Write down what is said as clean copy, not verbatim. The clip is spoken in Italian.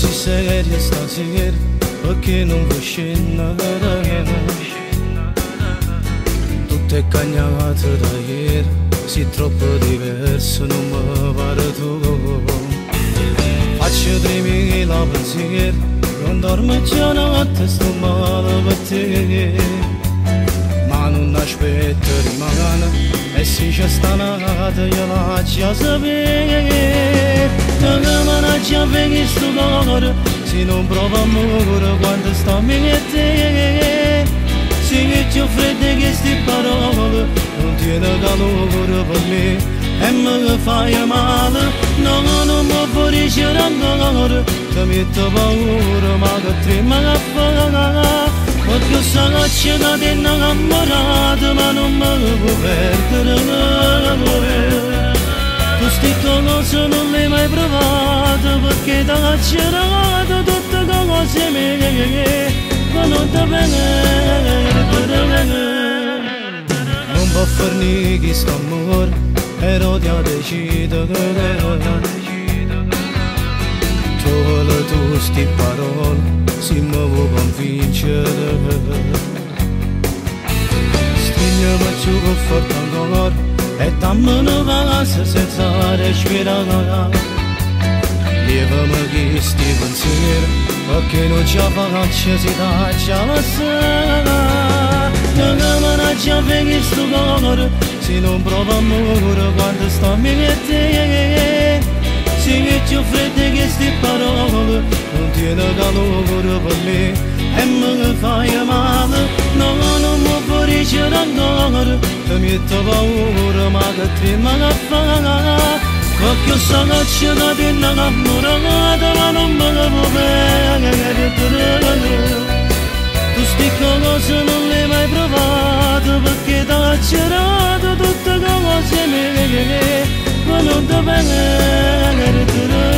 Così seria stasera, perché non vuoi scendere? Tutte cagnate da ieri, sei troppo diverso, non mi pare tu. Faccio 3000 pensieri, non dormo già notte, sto male per te. Ma non aspetto rimane, e se c'è stanotte io la già sapere. Non mi la già venire sto cuore, se non provo amore quando sto a me e te. Se che ti offrite queste parole, non tiene calore per me e mi fai male. No, non mi può dicere ancora, ti metto paura ma che trema che fa. Perché so che c'è da te innamorato ma non mi può perdere. Tu sti cose non le hai mai provate perché ti ha girato tutte cose mie ma non ti perdere. Non può farne questo amore, però ti ha deciso che trova tu sti parole, se mi vuoi convincere. Stringiami giù con forte ancora e dammi una casa senza respirare. Levami questi pensieri, perché non ce la faccio se taccia la sera. Non mi già venire sto cuore, se non provo amore quando sto a me e te. Se che ti offrite queste parole, non tiene calore per me e mi fai male. No, non mi può dicere ancora, ti metto paura ma che trema che fa. Perché so che c'è da te innamorata ma non me la può perdere. Tu sti cose non le hai mai provate perché ti ha girato tutte cose mie ma non ti perdere.